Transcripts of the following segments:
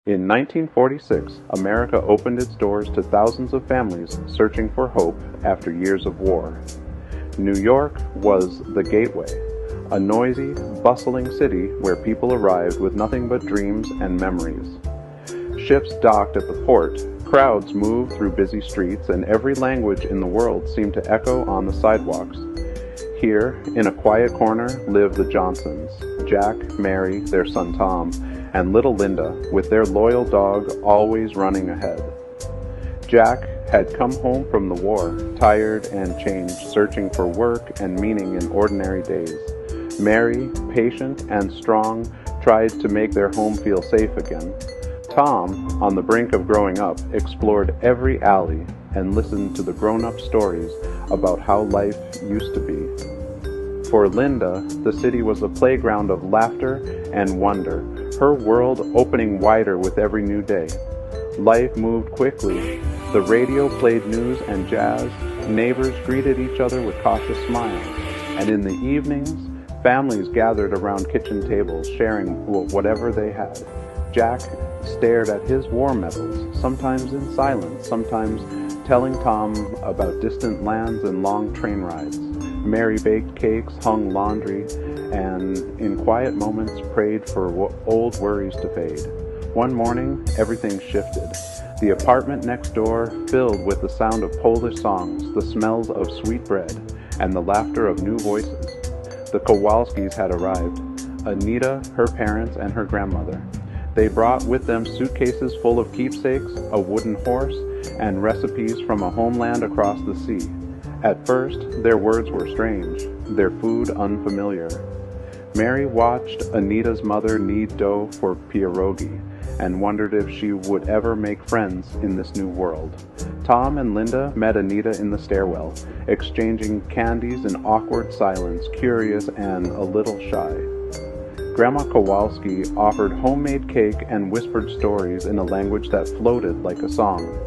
In 1946, America opened its doors to thousands of families searching for hope after years of war. New York was the gateway, a noisy, bustling city where people arrived with nothing but dreams and memories. Ships docked at the port, crowds moved through busy streets, and every language in the world seemed to echo on the sidewalks. Here, in a quiet corner, lived the Johnsons, Jack, Mary, their son Tom, and little Linda, with their loyal dog always running ahead. Jack had come home from the war, tired and changed, searching for work and meaning in ordinary days. Mary, patient and strong, tried to make their home feel safe again. Tom, on the brink of growing up, explored every alley and listened to the grown-up stories about how life used to be. For Linda, the city was a playground of laughter and wonder, her world opening wider with every new day. Life moved quickly. The radio played news and jazz, neighbors greeted each other with cautious smiles, and in the evenings, families gathered around kitchen tables, sharing whatever they had. Jack stared at his war medals, sometimes in silence, sometimes telling Tom about distant lands and long train rides. Mary baked cakes, hung laundry, and in quiet moments prayed for old worries to fade. One morning, everything shifted. The apartment next door filled with the sound of Polish songs, the smells of sweet bread, and the laughter of new voices. The Kowalskis had arrived. Anita, her parents, and her grandmother. They brought with them suitcases full of keepsakes, a wooden horse, and recipes from a homeland across the sea. At first, their words were strange, their food unfamiliar. Mary watched Anita's mother knead dough for pierogi and wondered if she would ever make friends in this new world. Tom and Linda met Anita in the stairwell, exchanging candies in awkward silence, curious and a little shy. Grandma Kowalski offered homemade cake and whispered stories in a language that floated like a song.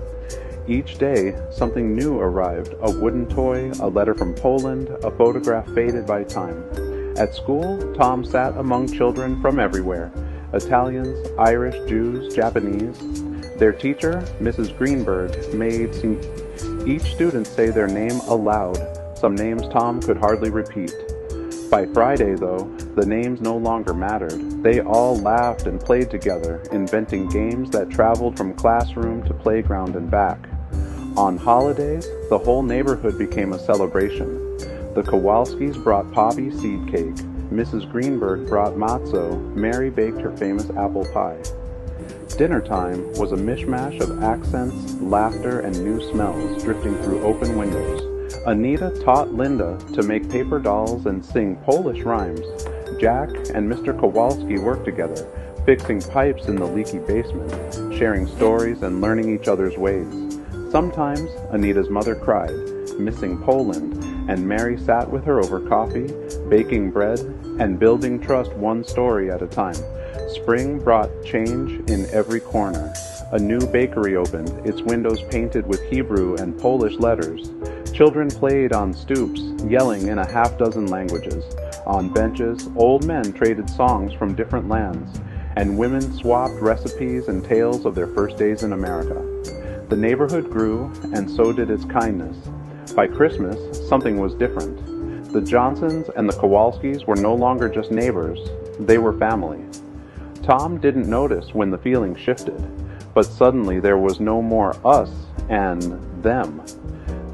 Each day, something new arrived, a wooden toy, a letter from Poland, a photograph faded by time. At school, Tom sat among children from everywhere, Italians, Irish, Jews, Japanese. Their teacher, Mrs. Greenberg, made each student say their name aloud, some names Tom could hardly repeat. By Friday, though, the names no longer mattered. They all laughed and played together, inventing games that traveled from classroom to playground and back. On holidays, the whole neighborhood became a celebration. The Kowalskis brought poppy seed cake. Mrs. Greenberg brought matzo. Mary baked her famous apple pie. Dinner time was a mishmash of accents, laughter, and new smells drifting through open windows. Anita taught Linda to make paper dolls and sing Polish rhymes. Jack and Mr. Kowalski worked together, fixing pipes in the leaky basement, sharing stories and learning each other's ways. Sometimes Anita's mother cried, missing Poland, and Mary sat with her over coffee, baking bread, and building trust one story at a time. Spring brought change in every corner. A new bakery opened, its windows painted with Hebrew and Polish letters. Children played on stoops, yelling in a half-dozen languages. On benches, old men traded songs from different lands, and women swapped recipes and tales of their first days in America. The neighborhood grew, and so did its kindness. By Christmas, something was different. The Johnsons and the Kowalskis were no longer just neighbors, they were family. Tom didn't notice when the feeling shifted, but suddenly there was no more us and them.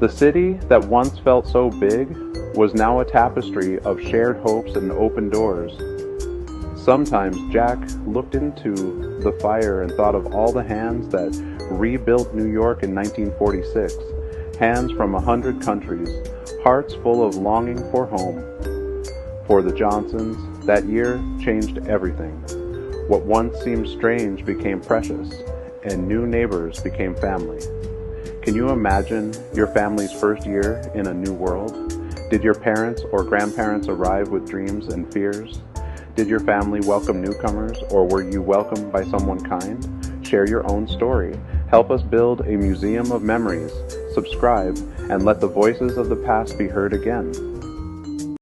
The city that once felt so big was now a tapestry of shared hopes and open doors. Sometimes Jack looked into the fire and thought of all the hands that rebuilt New York in 1946, hands from 100 countries, hearts full of longing for home. For the Johnsons, that year changed everything. What once seemed strange became precious, and new neighbors became family. Can you imagine your family's first year in a new world? Did your parents or grandparents arrive with dreams and fears? Did your family welcome newcomers, or were you welcomed by someone kind? Share your own story. Help us build a museum of memories. Subscribe and let the voices of the past be heard again.